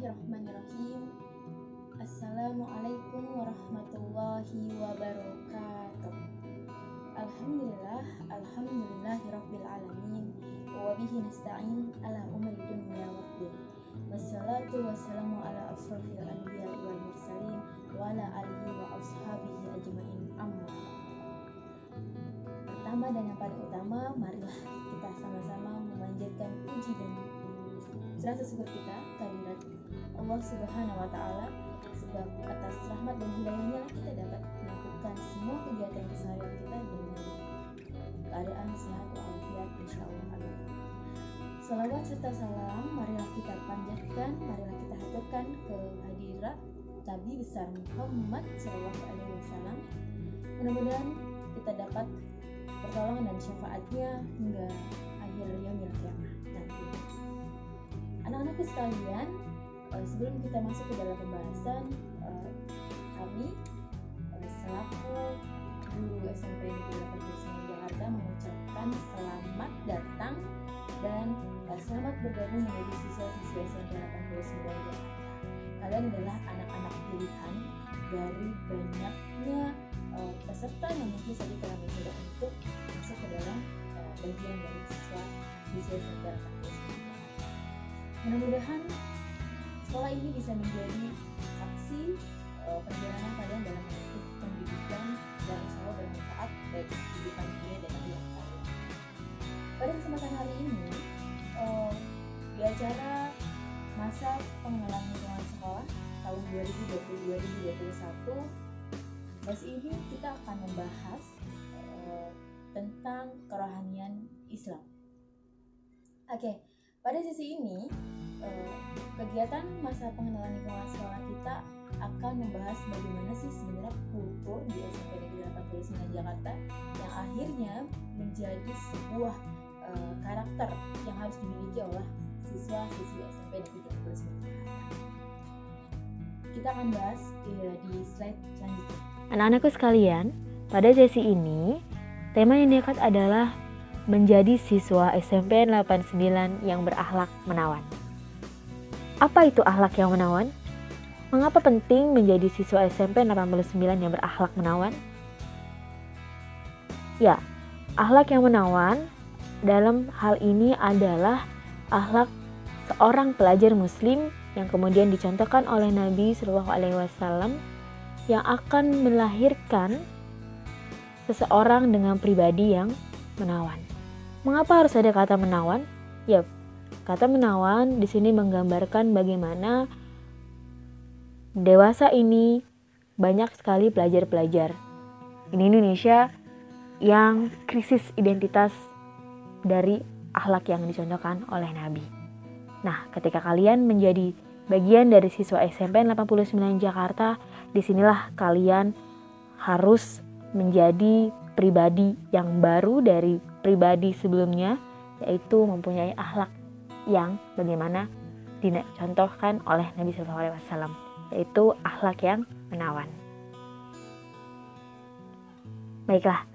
Bismillahirrahmanirrahim. Assalamualaikum warahmatullahi wabarakatuh. Alhamdulillahirabbil alamin wa bihi nasta'in ala umuri dunya waddin. Wassalatu wassalamu ala asrofil anbiya'i wal mursalin wa ala alihi wa ashabihi ajmain. Amma. Pertama dan yang paling utama, marilah kita sama-sama memanjatkan puji dan rasa syukur kita kehadirat Allah Subhanahu wa Ta'ala, sebab atas rahmat dan hidayahnya kita dapat melakukan semua kegiatan keseharian kita dengan keadaan sehat walafiat insyaallah. Amin. Salawat serta salam marilah kita panjatkan, marilah kita haturkan ke hadirat Nabi besar Muhammad Shallallahu Alaihi Wasallam. Mudah-mudahan kita dapat pertolongan dan syafaatnya hingga akhir yaumil qiyamah nanti. Anak-anakku sekalian, sebelum kita masuk ke dalam pembahasan, kami selaku guru SMP Negeri 89 Jakarta mengucapkan selamat datang dan selamat bergabung menjadi siswa-siswa SMP 89 Jakarta. Kalian adalah anak-anak pilihan dari banyaknya peserta yang mungkin saja telah mencoba untuk masuk ke dalam bagian dari siswa SMP 89. Mudah-mudahan sekolah ini bisa menjadi saksi perjalanan kalian dalam menuntut pendidikan yang insya Allah bermanfaat baik kehidupan dunia dan akhirat kalian. Pada kesempatan hari ini, di acara masa pengenalan lingkungan sekolah tahun 2020-2021, sesi ini kita akan membahas tentang kerohanian Islam. Oke. Pada sesi ini, kegiatan masa pengenalan lingkungan sekolah kita akan membahas bagaimana sih sebenarnya kultur di SMP Negeri 89 Jakarta yang akhirnya menjadi sebuah karakter yang harus dimiliki oleh siswa-siswi SMP Negeri 89 Jakarta. Kita akan bahas di slide selanjutnya. Anak-anakku sekalian, pada sesi ini, tema yang diangkat adalah menjadi siswa SMP 89 yang berakhlak menawan. Apa itu akhlak yang menawan? Mengapa penting menjadi siswa SMP 89 yang berakhlak menawan? Ya, akhlak yang menawan dalam hal ini adalah akhlak seorang pelajar muslim yang kemudian dicontohkan oleh Nabi Shallallahu Alaihi Wasallam yang akan melahirkan seseorang dengan pribadi yang menawan. Mengapa harus ada kata menawan? Ya, kata menawan di sini menggambarkan bagaimana dewasa ini banyak sekali pelajar-pelajar di Indonesia yang krisis identitas dari akhlak yang dicontohkan oleh Nabi. Nah, ketika kalian menjadi bagian dari siswa SMP 89 Jakarta, disinilah kalian harus menjadi pribadi yang baru dari pribadi sebelumnya, yaitu mempunyai akhlak yang bagaimana dicontohkan oleh Nabi Sallallahu Alaihi Wasallam, yaitu akhlak yang menawan. Baiklah,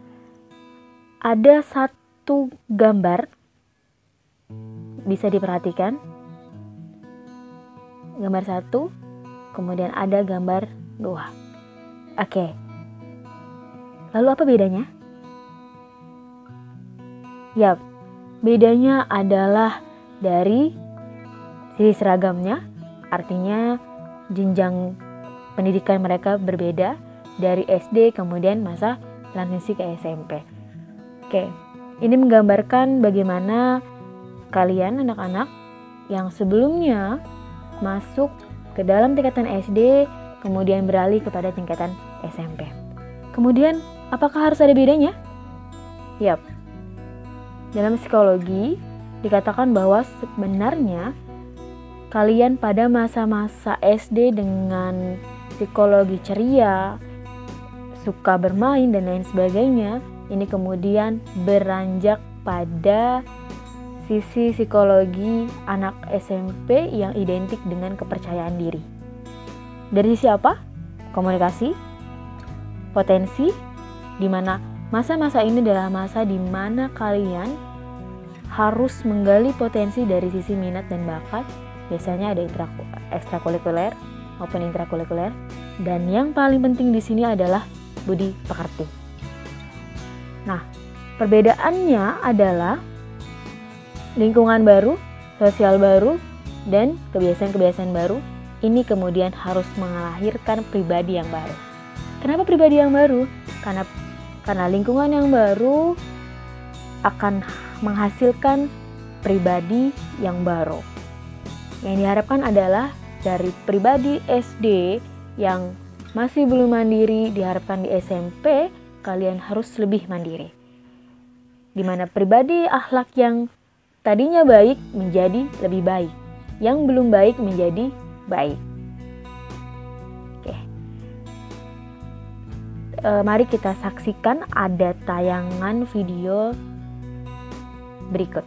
ada satu gambar bisa diperhatikan, gambar 1, kemudian ada gambar 2. Oke. Lalu apa bedanya? Ya, bedanya adalah dari sisi seragamnya, artinya jenjang pendidikan mereka berbeda dari SD kemudian masa transisi ke SMP. Oke, ini menggambarkan bagaimana kalian anak-anak yang sebelumnya masuk ke dalam tingkatan SD kemudian beralih kepada tingkatan SMP. Kemudian, apakah harus ada bedanya? Yap. Dalam psikologi dikatakan bahwa sebenarnya kalian pada masa-masa SD dengan psikologi ceria, suka bermain dan lain sebagainya, ini kemudian beranjak pada sisi psikologi anak SMP yang identik dengan kepercayaan diri. Dari sisi apa? Komunikasi, potensi, di mana masa-masa ini adalah masa di mana kalian harus menggali potensi dari sisi minat dan bakat, biasanya ada ekstrakurikuler maupun intrakurikuler. Dan yang paling penting di sini adalah budi pekerti. Nah, perbedaannya adalah lingkungan baru, sosial baru, dan kebiasaan-kebiasaan baru. Ini kemudian harus melahirkan pribadi yang baru. Kenapa pribadi yang baru? Karena lingkungan yang baru akan menghasilkan pribadi yang baru. Yang diharapkan adalah dari pribadi SD yang masih belum mandiri, diharapkan di SMP kalian harus lebih mandiri. Dimana pribadi akhlak yang tadinya baik menjadi lebih baik, yang belum baik menjadi baik. Oke. Mari kita saksikan ada tayangan video berikut.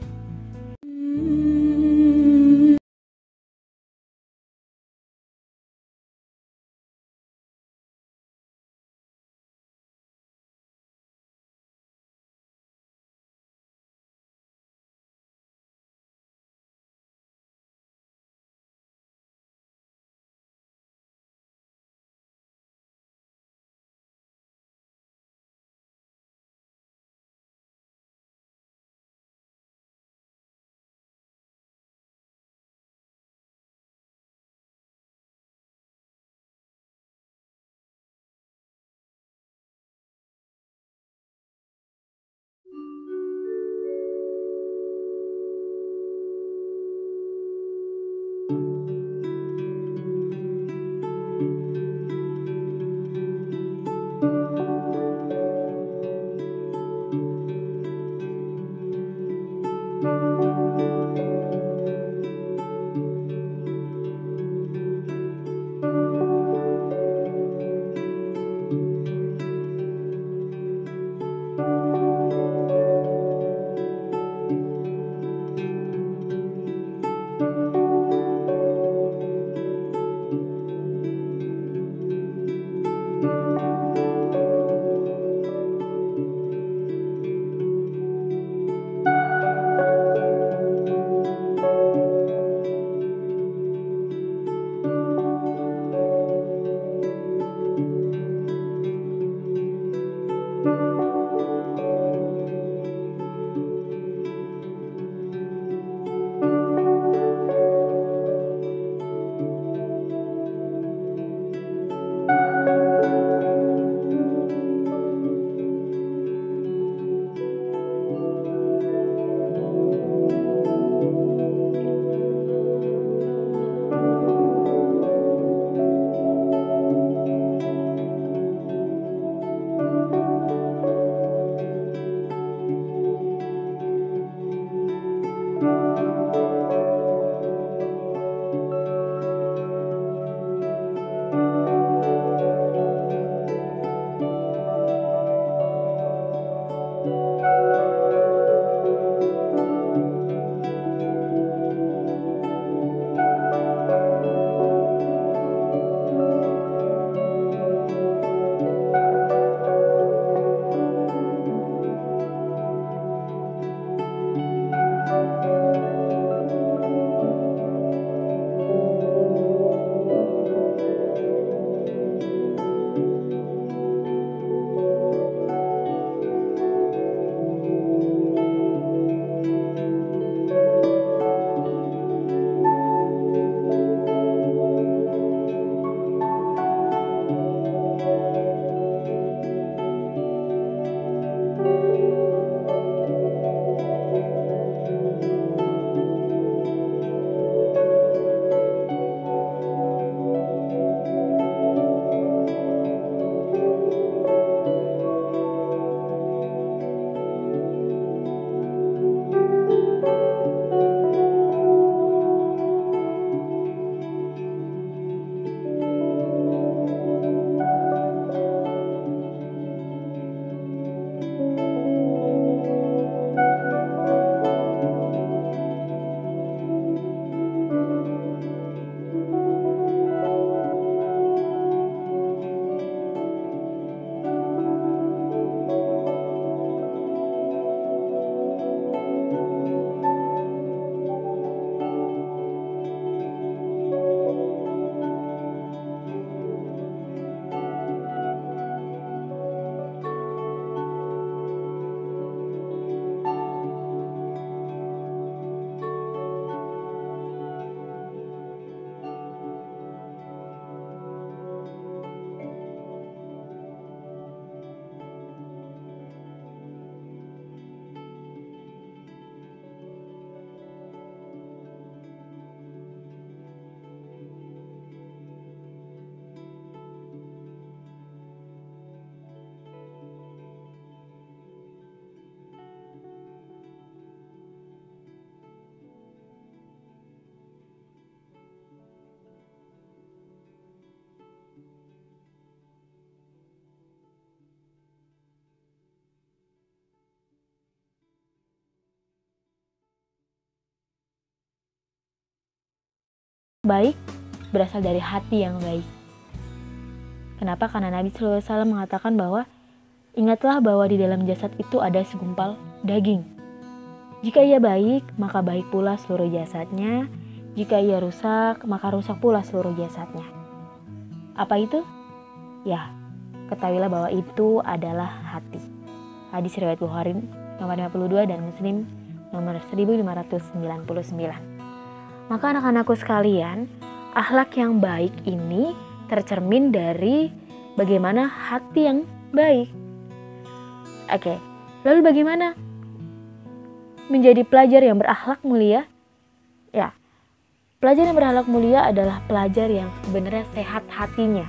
baik berasal dari hati yang baik. Kenapa? Karena Nabi SAW mengatakan bahwa ingatlah bahwa di dalam jasad itu ada segumpal daging. Jika ia baik, maka baik pula seluruh jasadnya. Jika ia rusak, maka rusak pula seluruh jasadnya. Apa itu? Ya, ketahuilah bahwa itu adalah hati. Hadis riwayat Bukhari nomor 52 dan Muslim nomor 1599. Maka anak-anakku sekalian, akhlak yang baik ini tercermin dari bagaimana hati yang baik. Oke, lalu bagaimana menjadi pelajar yang berakhlak mulia? Ya, pelajar yang berakhlak mulia adalah pelajar yang sebenarnya sehat hatinya.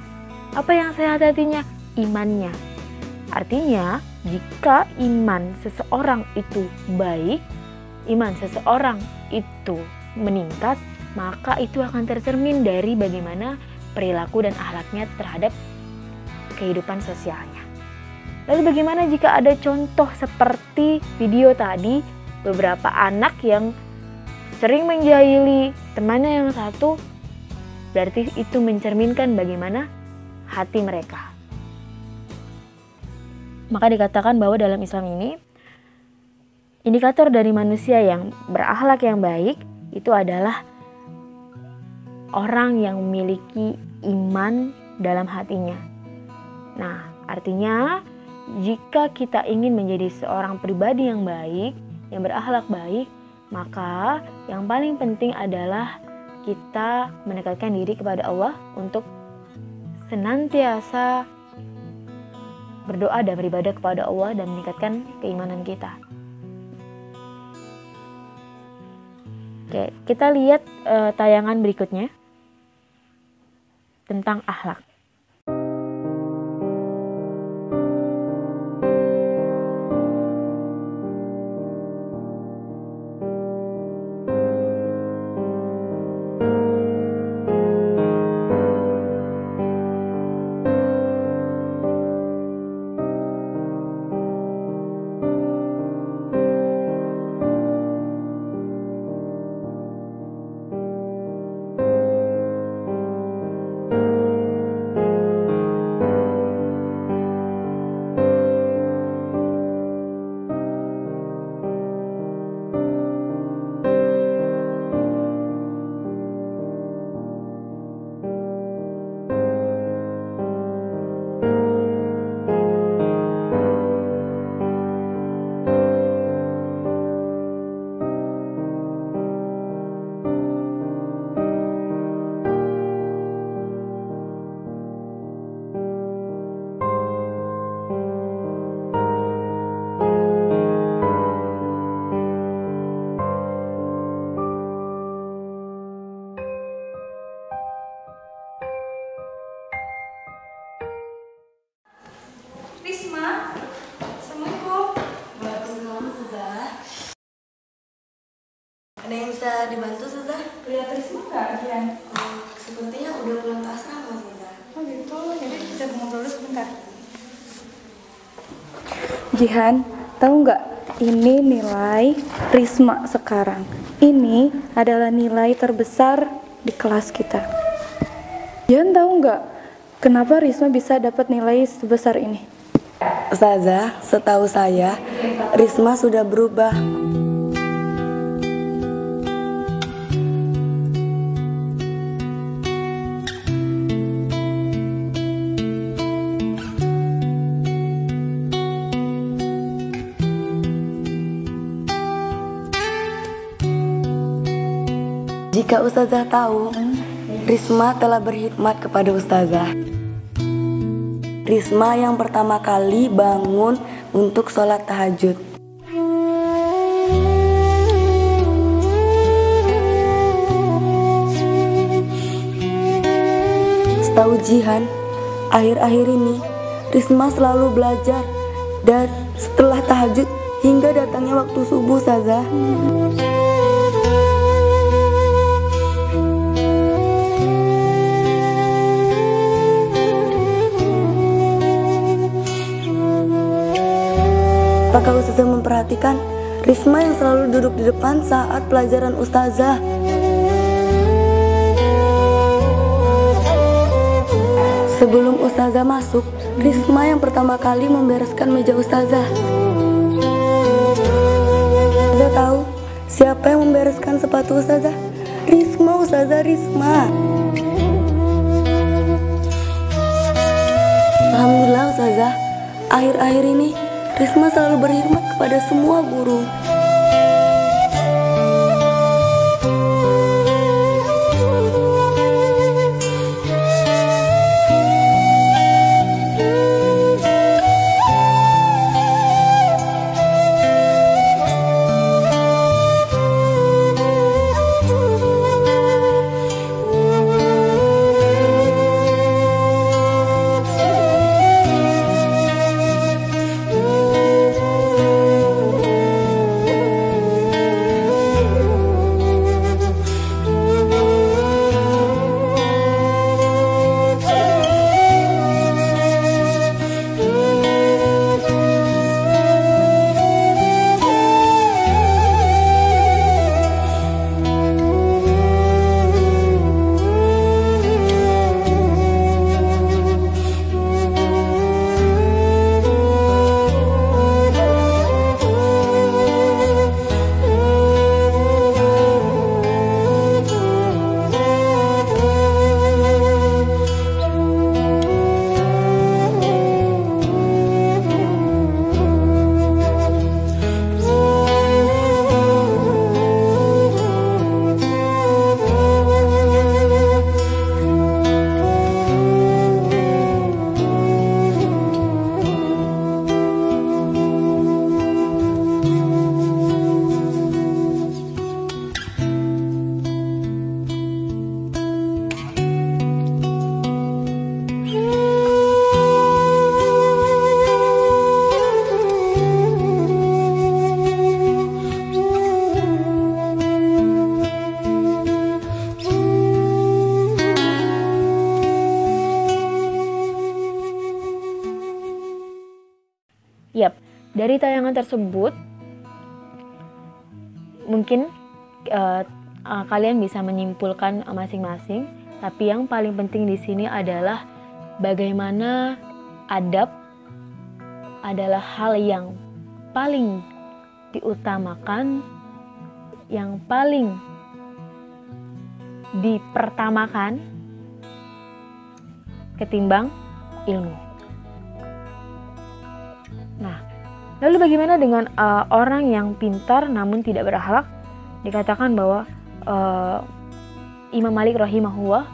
Apa yang sehat hatinya? Imannya. Artinya, jika iman seseorang itu baik, iman seseorang itu meningkat, maka itu akan tercermin dari bagaimana perilaku dan akhlaknya terhadap kehidupan sosialnya. Lalu bagaimana jika ada contoh seperti video tadi, beberapa anak yang sering menjahili temannya yang satu, berarti itu mencerminkan bagaimana hati mereka. Maka dikatakan bahwa dalam Islam ini, indikator dari manusia yang berakhlak yang baik itu adalah orang yang memiliki iman dalam hatinya. Nah, artinya jika kita ingin menjadi seorang pribadi yang baik, yang berakhlak baik, maka yang paling penting adalah kita mendekatkan diri kepada Allah untuk senantiasa berdoa dan beribadah kepada Allah dan meningkatkan keimanan kita. Oke, kita lihat tayangan berikutnya tentang akhlak. Risma, Assalamualaikum. Waalaikumsalam, Ustazah. Ada yang bisa dibantu, Ustazah? Lihat Risma nggak, Jihan? Sepertinya udah pulang ke asrama, Ustazah. Oh gitu, jadi kita ngobrol dulu sebentar. Jihan, tahu nggak? Ini nilai Risma sekarang. Ini adalah nilai terbesar di kelas kita. Jihan tahu nggak? Kenapa Risma bisa dapat nilai sebesar ini? Ustazah, setahu saya, Risma sudah berubah. Jika Ustazah tahu, Risma telah berkhidmat kepada Ustazah. Risma yang pertama kali bangun untuk sholat tahajud. Setahu Jihan, akhir-akhir ini Risma selalu belajar dan setelah tahajud hingga datangnya waktu subuh, Ustazah. Apakah Ustazah memperhatikan Risma yang selalu duduk di depan saat pelajaran Ustazah? Sebelum Ustazah masuk, Risma yang pertama kali membereskan meja Ustazah. Ustazah tahu siapa yang membereskan sepatu Ustazah? Risma, Ustazah, Risma. Alhamdulillah Ustazah, akhir-akhir ini Risma selalu berkhidmat kepada semua guru. Yap, dari tayangan tersebut mungkin kalian bisa menyimpulkan masing-masing, tapi yang paling penting di sini adalah bagaimana adab adalah hal yang paling diutamakan, yang paling dipertamakan ketimbang ilmu. Nah, lalu bagaimana dengan orang yang pintar namun tidak berakhlak? Dikatakan bahwa Imam Malik rahimahullah,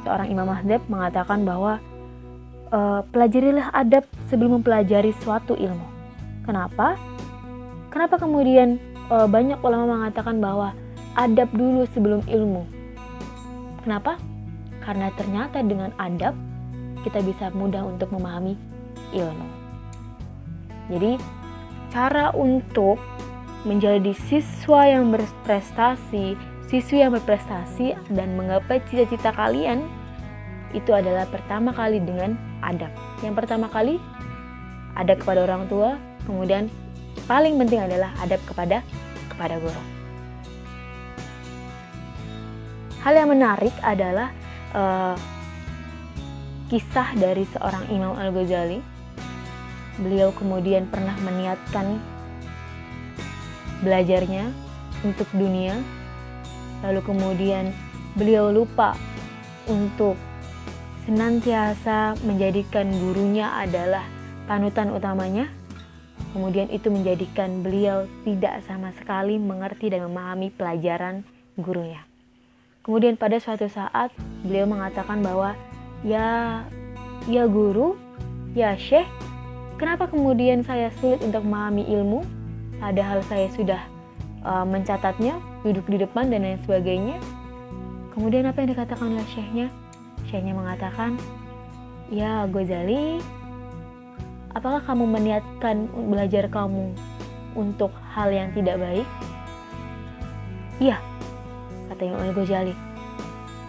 seorang imam mazhab, mengatakan bahwa pelajarilah adab sebelum mempelajari suatu ilmu. Kenapa? Kenapa kemudian banyak ulama mengatakan bahwa adab dulu sebelum ilmu? Kenapa? Karena ternyata dengan adab kita bisa mudah untuk memahami ilmu. Jadi cara untuk menjadi siswa yang berprestasi, siswi yang berprestasi dan menggapai cita-cita kalian itu adalah pertama kali dengan adab. Yang pertama kali adab kepada orang tua, kemudian paling penting adalah adab kepada guru. Hal yang menarik adalah kisah dari seorang Imam Al-Ghazali. Beliau kemudian pernah meniatkan belajarnya untuk dunia, lalu kemudian beliau lupa untuk senantiasa menjadikan gurunya adalah panutan utamanya. Kemudian itu menjadikan beliau tidak sama sekali mengerti dan memahami pelajaran gurunya. Kemudian pada suatu saat beliau mengatakan bahwa ya guru, ya syekh, kenapa kemudian saya sulit untuk memahami ilmu, padahal saya sudah mencatatnya, duduk di depan dan lain sebagainya. Kemudian apa yang dikatakan oleh syekhnya? Syekhnya mengatakan, ya Ghazali, apakah kamu meniatkan belajar kamu untuk hal yang tidak baik? Iya, kata Imam Al-Ghazali.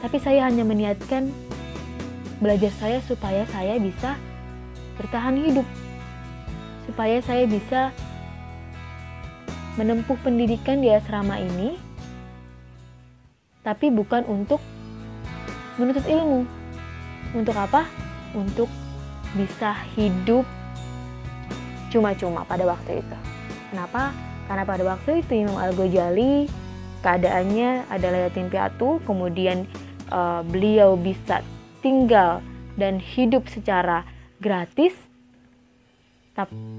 Tapi saya hanya meniatkan belajar saya supaya saya bisa bertahan hidup, supaya saya bisa menempuh pendidikan di asrama ini, tapi bukan untuk menuntut ilmu. Untuk apa? untuk bisa hidup cuma-cuma pada waktu itu. Kenapa? Karena pada waktu itu Imam Al-Ghazali keadaannya adalah yatim piatu, kemudian beliau bisa tinggal dan hidup secara gratis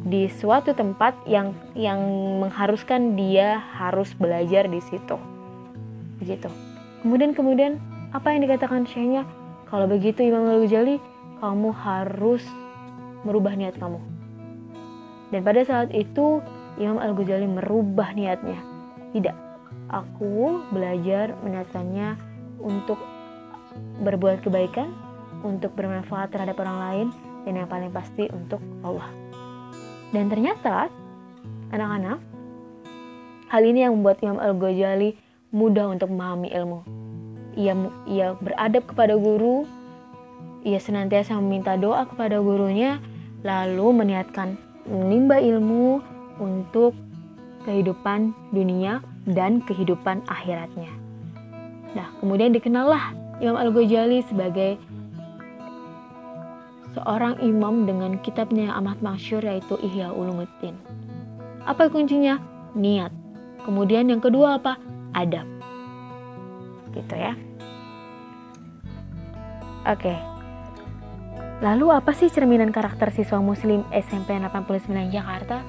di suatu tempat yang mengharuskan dia harus belajar di situ. Begitu. Kemudian apa yang dikatakan syekhnya? Kalau begitu Imam Al-Ghazali, kamu harus merubah niat kamu. Dan pada saat itu Imam Al-Ghazali merubah niatnya. Tidak, aku belajar meniatkannya untuk berbuat kebaikan, untuk bermanfaat terhadap orang lain, dan yang paling pasti untuk Allah. Dan ternyata anak-anak, hal ini yang membuat Imam Al-Ghazali mudah untuk memahami ilmu. Ia beradab kepada guru, ia senantiasa meminta doa kepada gurunya, lalu meniatkan menimba ilmu untuk kehidupan dunia dan kehidupan akhiratnya. Nah, kemudian dikenallah Imam Al-Ghazali sebagai seorang imam dengan kitabnya yang amat masyhur, yaitu Ihya Ulumuddin. Apa kuncinya? Niat. Kemudian yang kedua apa? Adab. Gitu ya. Oke. Lalu apa sih cerminan karakter siswa muslim SMP 89 Jakarta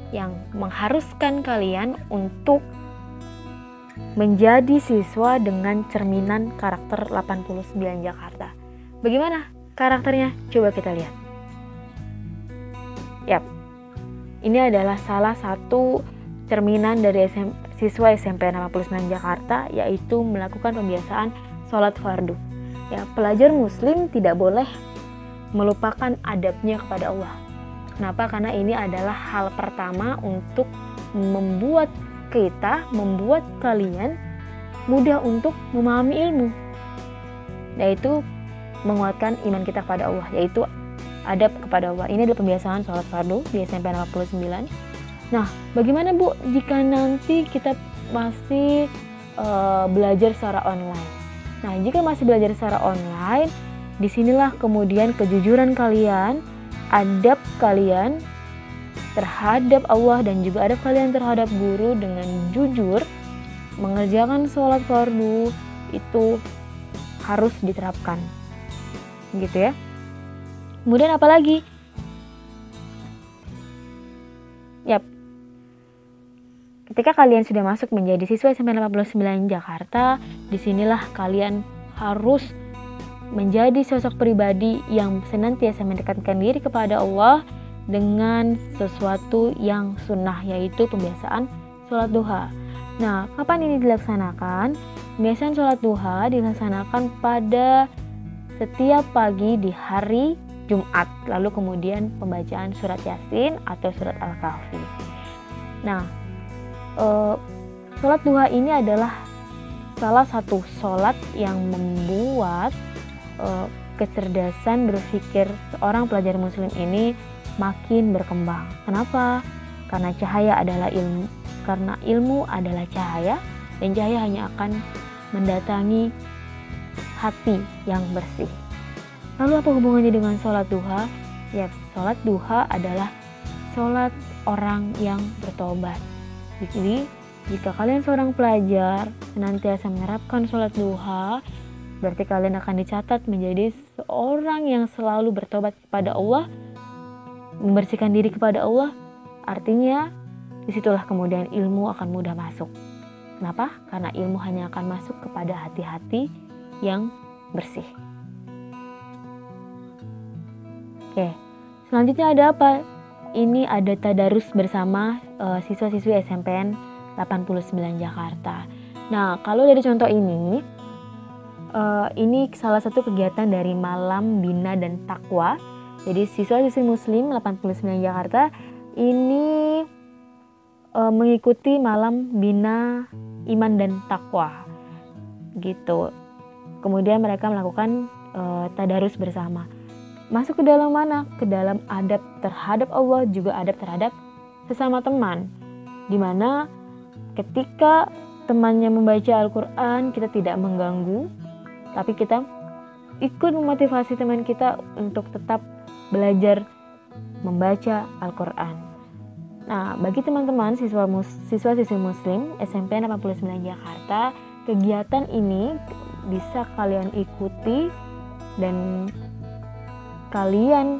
yang mengharuskan kalian untuk menjadi siswa dengan cerminan karakter 89 Jakarta? Bagaimana karakternya? Coba kita lihat. Yap. Ini adalah salah satu cerminan dari siswa SMP 89 Jakarta, yaitu melakukan pembiasaan sholat fardu. Ya, pelajar muslim tidak boleh melupakan adabnya kepada Allah. Kenapa? Karena ini adalah hal pertama untuk membuat kalian mudah untuk memahami ilmu, yaitu menguatkan iman kita kepada Allah, yaitu adab kepada Allah. Ini adalah pembiasaan sholat fardu di SMP 89. Nah, bagaimana Bu jika nanti kita masih belajar secara online? Nah, jika masih belajar secara online, disinilah kemudian kejujuran kalian, adab kalian terhadap Allah dan juga adab kalian terhadap guru dengan jujur mengerjakan sholat fardu itu harus diterapkan. Gitu ya. Kemudian apa lagi? Yap. Ketika kalian sudah masuk menjadi siswa SMP 89 Jakarta, disinilah kalian harus menjadi sosok pribadi yang senantiasa mendekatkan diri kepada Allah dengan sesuatu yang sunnah, yaitu pembiasaan sholat duha. Nah, kapan ini dilaksanakan? Pembiasaan sholat duha dilaksanakan pada setiap pagi di hari Jumat, lalu kemudian pembacaan surat Yasin atau surat Al-Kahfi. Nah, sholat duha ini adalah salah satu sholat yang membuat kecerdasan berpikir seorang pelajar muslim ini makin berkembang. Kenapa? Karena cahaya adalah ilmu. Karena ilmu adalah cahaya, dan cahaya hanya akan mendatangi hati yang bersih. Lalu apa hubungannya dengan sholat duha? Ya, sholat duha adalah sholat orang yang bertobat. Jadi, jika kalian seorang pelajar senantiasa menerapkan sholat duha, berarti kalian akan dicatat menjadi seorang yang selalu bertobat kepada Allah, membersihkan diri kepada Allah. Artinya, disitulah kemudian ilmu akan mudah masuk. Kenapa? Karena ilmu hanya akan masuk kepada hati-hati yang bersih. Oke, selanjutnya ada apa? Ini ada tadarus bersama siswa-siswi SMPN 89 Jakarta. Nah, kalau dari contoh ini salah satu kegiatan dari Malam Bina dan Takwa. Jadi siswa-siswi Muslim 89 Jakarta ini mengikuti Malam Bina Iman dan Takwa, gitu. Kemudian mereka melakukan tadarus bersama. Masuk ke dalam mana? Ke dalam adab terhadap Allah, juga adab terhadap sesama teman. Dimana ketika temannya membaca Al-Quran, kita tidak mengganggu, tapi kita ikut memotivasi teman kita untuk tetap belajar membaca Al-Quran. Nah, bagi teman-teman siswa-siswi Muslim SMP 89 Jakarta, kegiatan ini bisa kalian ikuti dan kalian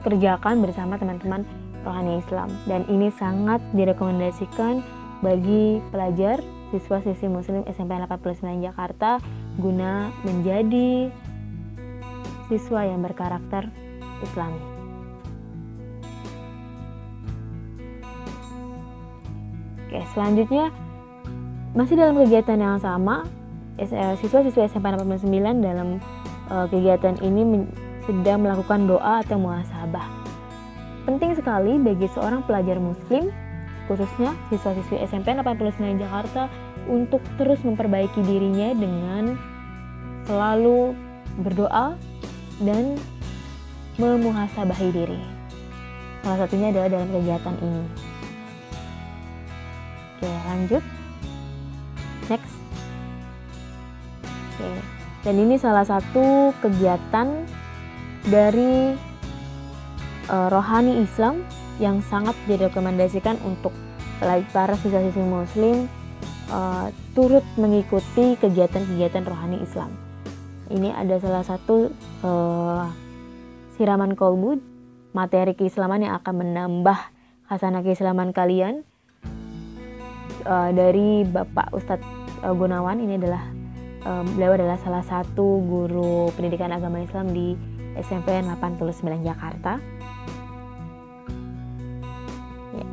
kerjakan bersama teman-teman rohani Islam, dan ini sangat direkomendasikan bagi pelajar siswa-siswi Muslim SMP 89 Jakarta guna menjadi siswa yang berkarakter Islami. Oke, selanjutnya masih dalam kegiatan yang sama, siswa-siswa SMP 89 dalam kegiatan ini sedang melakukan doa atau muhasabah. Penting sekali bagi seorang pelajar muslim, khususnya siswa-siswi SMP 89 Jakarta, untuk terus memperbaiki dirinya dengan selalu berdoa dan memuhasabahi diri. Salah satunya adalah dalam kegiatan ini. Oke, lanjut. Next. Oke. Dan ini salah satu kegiatan dari rohani Islam yang sangat direkomendasikan untuk para siswa-siswi muslim turut mengikuti kegiatan-kegiatan rohani Islam. Ini ada salah satu siraman kolbu, materi keislaman yang akan menambah khasanah keislaman kalian, dari Bapak Ustadz Gunawan. Ini adalah beliau adalah salah satu guru pendidikan agama Islam di SMP 89 Jakarta. Ya.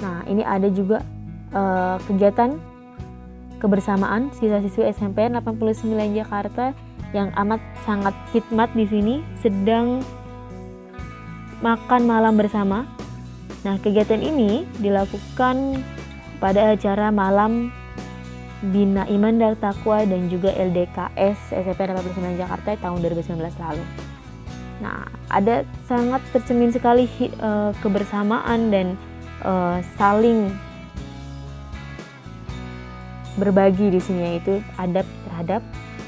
Nah, ini ada juga kegiatan kebersamaan siswa-siswi SMP 89 Jakarta yang amat sangat khidmat di sini, sedang makan malam bersama. Nah, kegiatan ini dilakukan pada acara malam Bina Iman dan Taqwa dan juga LDKS SMP 89 Jakarta tahun 2019 lalu. Nah, ada sangat tercermin sekali kebersamaan dan saling berbagi di sini, yaitu adab terhadap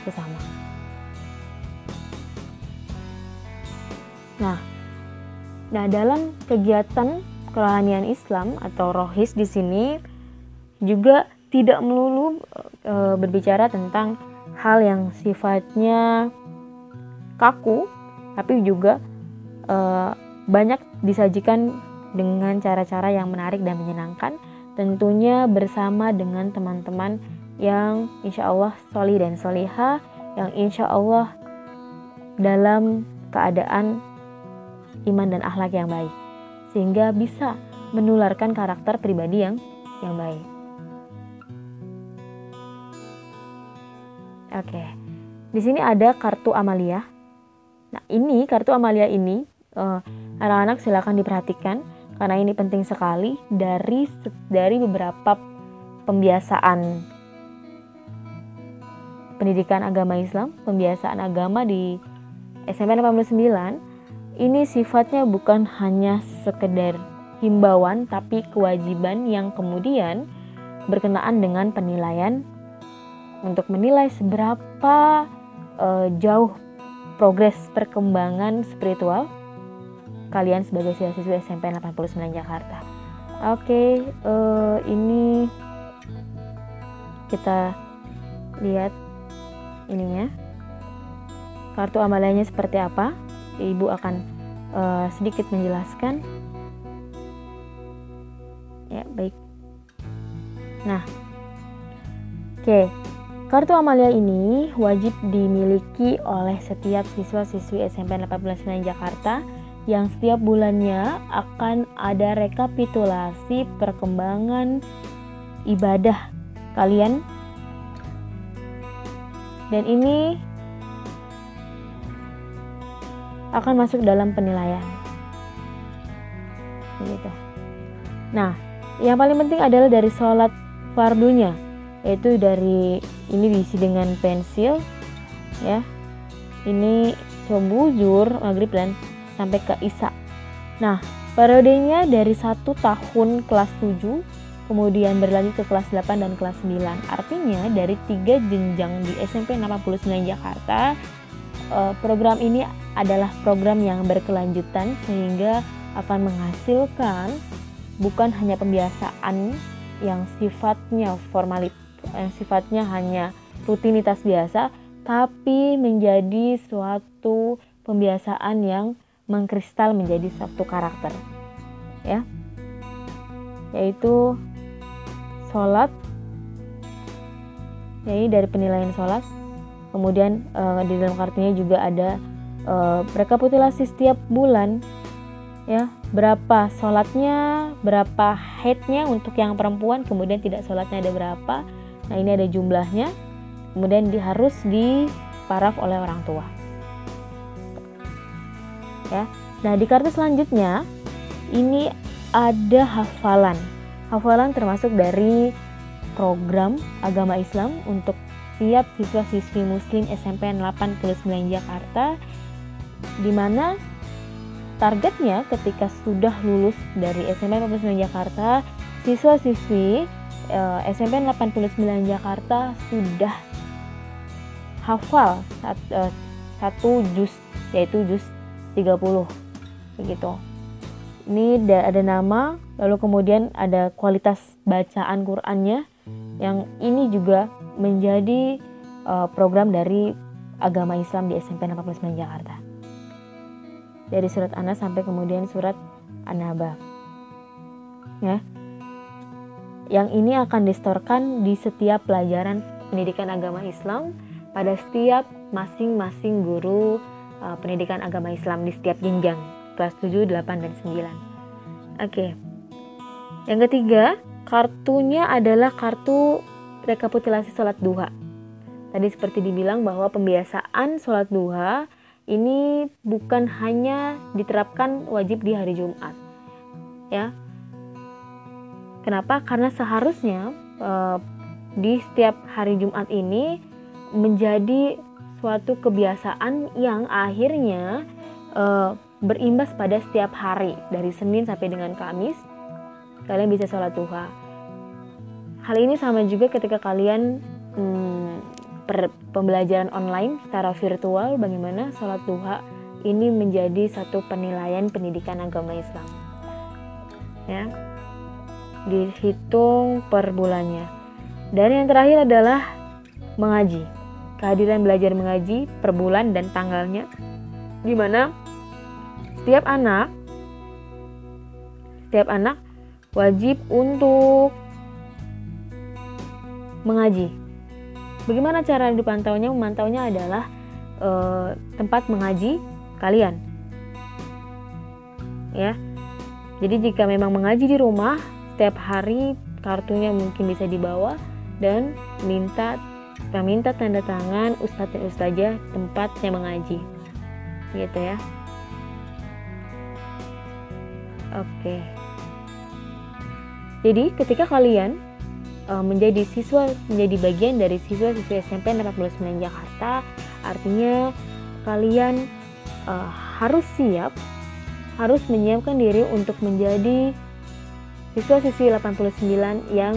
sesama. Nah, dalam kegiatan kerohanian Islam atau rohis di sini juga tidak melulu berbicara tentang hal yang sifatnya kaku, tapi juga banyak disajikan dengan cara-cara yang menarik dan menyenangkan, tentunya bersama dengan teman-teman yang insya Allah solih dan solihah, yang insya Allah dalam keadaan iman dan akhlak yang baik, sehingga bisa menularkan karakter pribadi yang baik. Oke, di sini ada kartu amalia. Nah, ini kartu amalia ini anak-anak silakan diperhatikan karena ini penting sekali dari beberapa pembiasaan pendidikan agama Islam, pembiasaan agama di SMP 89. Ini sifatnya bukan hanya sekedar himbauan, tapi kewajiban yang kemudian berkenaan dengan penilaian untuk menilai seberapa jauh progres perkembangan spiritual kalian sebagai siswa-siswi SMP 89 Jakarta. Oke, ini kita lihat ininya. Kartu amalianya seperti apa? Ibu akan sedikit menjelaskan. Ya, baik. Nah, oke. Kartu amalia ini wajib dimiliki oleh setiap siswa-siswi SMP 89 Jakarta yang setiap bulannya akan ada rekapitulasi perkembangan ibadah kalian. Dan ini akan masuk dalam penilaian. Begitu. Nah, yang paling penting adalah dari sholat fardunya, yaitu dari ini diisi dengan pensil, ya. Ini subuh, zuhur, maghrib dan sampai ke isya. Nah, periodenya dari 1 tahun kelas 7, kemudian berlanjut ke kelas 8 dan kelas 9. Artinya dari 3 jenjang di SMP 89 Jakarta, program ini adalah program yang berkelanjutan sehingga akan menghasilkan bukan hanya pembiasaan yang sifatnya yang sifatnya hanya rutinitas biasa, tapi menjadi suatu pembiasaan yang mengkristal menjadi satu karakter, ya, yaitu sholat. Jadi dari penilaian sholat, kemudian di dalam kartunya juga ada rekapitulasi setiap bulan, ya, berapa sholatnya, berapa haidnya untuk yang perempuan, kemudian tidak sholatnya ada berapa. Nah, ini ada jumlahnya, kemudian harus diparaf oleh orang tua, ya. Nah, di kartu selanjutnya ini ada hafalan. Hafalan termasuk dari program agama Islam untuk setiap siswa-siswi muslim SMP 89 Jakarta, di mana targetnya ketika sudah lulus dari SMP 89 Jakarta, siswa-siswi SMP 89 Jakarta sudah hafal satu juz, yaitu juz 30 begitu. Ini ada nama, lalu kemudian ada kualitas bacaan Qur'annya, yang ini juga menjadi program dari agama Islam di SMP 89 Jakarta. Dari surat An-Nas sampai kemudian surat An-Naba, ya. Yang ini akan distorkan di setiap pelajaran pendidikan agama Islam pada setiap masing-masing guru pendidikan agama Islam di setiap jenjang kelas 7, 8, dan 9. Oke. Yang ketiga, kartunya adalah kartu rekapitulasi sholat duha. Tadi seperti dibilang bahwa pembiasaan sholat duha ini bukan hanya diterapkan wajib di hari Jumat, ya. Kenapa? Karena seharusnya di setiap hari Jumat ini menjadi suatu kebiasaan yang akhirnya berimbas pada setiap hari dari Senin sampai dengan Kamis kalian bisa sholat duha. Hal ini sama juga ketika kalian pembelajaran online secara virtual, bagaimana sholat duha ini menjadi satu penilaian pendidikan agama Islam, ya, dihitung per bulannya. Dan yang terakhir adalah mengaji, kehadiran belajar mengaji per bulan dan tanggalnya, di mana setiap anak wajib untuk mengaji. Bagaimana cara dipantaunya? Memantaunya adalah tempat mengaji kalian, ya. Jadi jika memang mengaji di rumah, setiap hari kartunya mungkin bisa dibawa dan minta tanda tangan ustadz dan ustazah tempatnya mengaji, gitu ya. Oke. Jadi ketika kalian menjadi bagian dari siswa-siswi SMP 89 Jakarta, artinya kalian harus menyiapkan diri untuk menjadi siswa-siswi 89 yang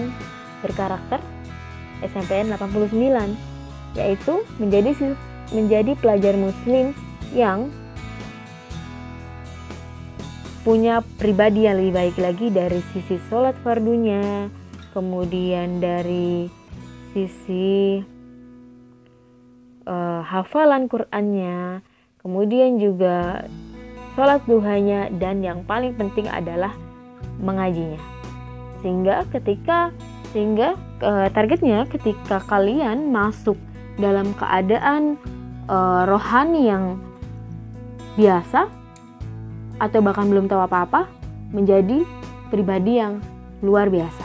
berkarakter SMPN 89, yaitu menjadi pelajar muslim yang punya pribadi yang lebih baik lagi dari sisi sholat fardunya, kemudian dari sisi hafalan Qur'annya, kemudian juga sholat duhanya, dan yang paling penting adalah mengajinya. Sehingga targetnya ketika kalian masuk dalam keadaan rohani yang biasa atau bahkan belum tahu apa-apa, menjadi pribadi yang luar biasa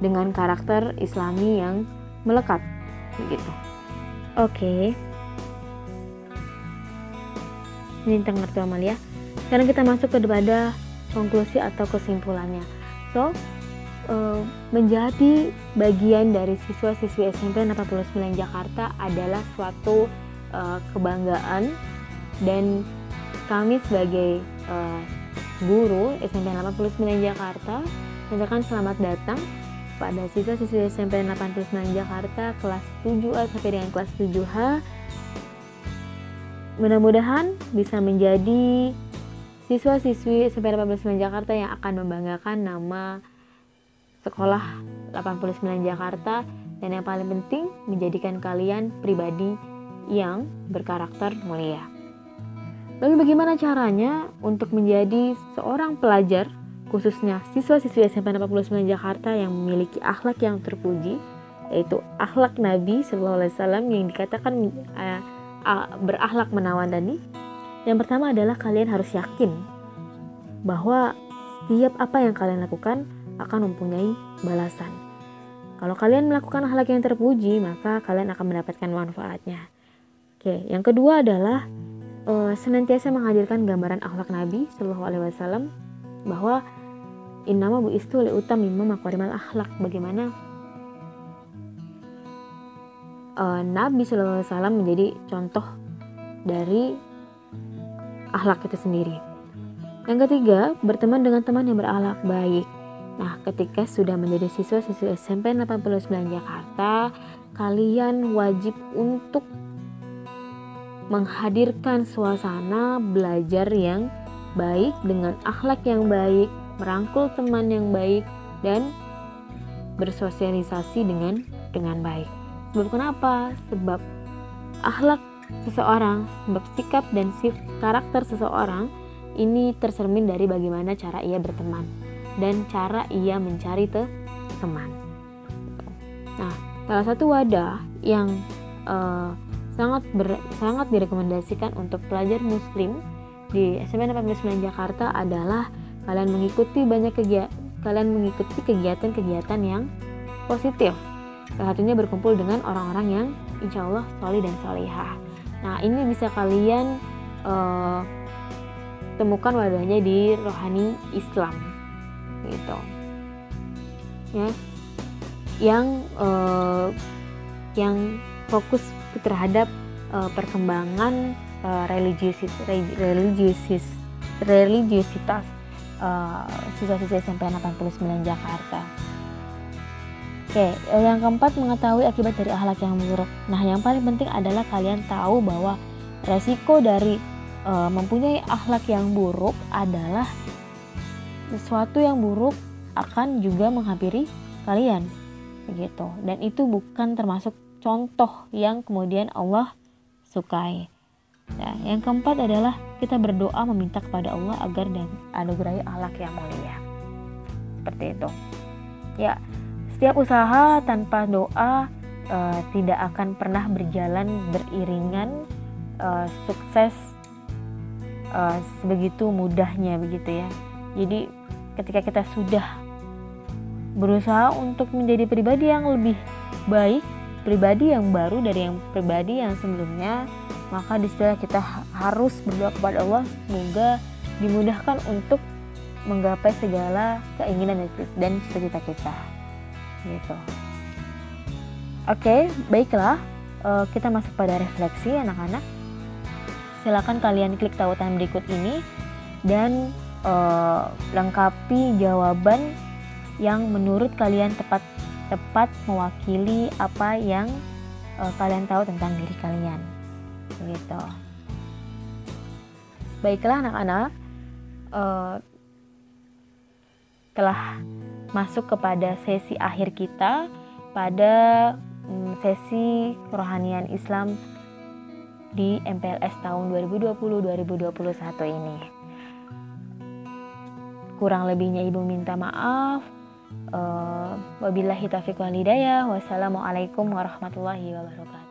dengan karakter Islami yang melekat, begitu. Oke. Ini tentang kartu amalia. Sekarang kita masuk kepada konklusi atau kesimpulannya. So, menjadi bagian dari siswa-siswi SMP 89 Jakarta adalah suatu kebanggaan, dan kami sebagai guru SMP 89 Jakarta mengucapkan selamat datang pada siswa-siswi SMP 89 Jakarta kelas 7A sampai dengan kelas 7H. Mudah-mudahan bisa menjadi siswa-siswi SMP 89 Jakarta yang akan membanggakan nama sekolah 89 Jakarta, dan yang paling penting menjadikan kalian pribadi yang berkarakter mulia. Lalu bagaimana caranya untuk menjadi seorang pelajar, khususnya siswa-siswi SMP 89 Jakarta yang memiliki akhlak yang terpuji, yaitu akhlak Nabi SAW yang dikatakan berakhlak menawan tadi? Yang pertama adalah kalian harus yakin bahwa setiap apa yang kalian lakukan akan mempunyai balasan. Kalau kalian melakukan akhlak yang terpuji, maka kalian akan mendapatkan manfaatnya. Oke, yang kedua adalah senantiasa menghadirkan gambaran akhlak Nabi SAW bahwa innama bu'istu liutammima makarimal akhlak. Bagaimana Nabi SAW menjadi contoh dari akhlak itu sendiri. Yang ketiga, berteman dengan teman yang berakhlak baik. Nah, ketika sudah menjadi siswa-siswi SMP 89 Jakarta, kalian wajib untuk menghadirkan suasana belajar yang baik dengan akhlak yang baik, merangkul teman yang baik, dan bersosialisasi dengan baik. Sebab kenapa? Sebab akhlak seseorang, sebab sikap dan karakter seseorang ini tercermin dari bagaimana cara ia berteman dan cara ia mencari teman. Nah, salah satu wadah yang sangat direkomendasikan untuk pelajar muslim di SMP 89 Jakarta adalah kalian mengikuti kegiatan-kegiatan yang positif. Salah satunya berkumpul dengan orang-orang yang insya Allah solih dan solihah. Nah, ini bisa kalian temukan wadahnya di Rohani Islam, gitu. Ya, yang fokus terhadap perkembangan religiusitas siswa-siswa SMP 89 Jakarta. Oke, yang keempat, mengetahui akibat dari akhlak yang buruk. Nah, yang paling penting adalah kalian tahu bahwa resiko dari mempunyai akhlak yang buruk adalah sesuatu yang buruk akan juga menghampiri kalian, begitu. Dan itu bukan termasuk contoh yang kemudian Allah sukai. Nah, yang keempat adalah kita berdoa meminta kepada Allah agar dan anugerahi akhlak yang mulia. Seperti itu. Ya, setiap usaha tanpa doa tidak akan pernah berjalan beriringan sukses sebegitu mudahnya, begitu ya. Jadi ketika kita sudah berusaha untuk menjadi pribadi yang lebih baik, pribadi yang baru dari yang pribadi yang sebelumnya, maka disitulah kita harus berdoa kepada Allah semoga dimudahkan untuk menggapai segala keinginan dan cita-cita kita, gitu. Oke, baiklah, kita masuk pada refleksi anak-anak. Silakan kalian klik tautan berikut ini dan lengkapi jawaban yang menurut kalian tepat mewakili apa yang kalian tahu tentang diri kalian, gitu. Baiklah anak-anak, telah masuk kepada sesi akhir kita pada sesi kerohanian Islam di MPLS tahun 2020-2021 ini. Kurang lebihnya Ibu minta maaf. Wabillahi taufiq wal hidayah. Wassalamualaikum warahmatullahi wabarakatuh.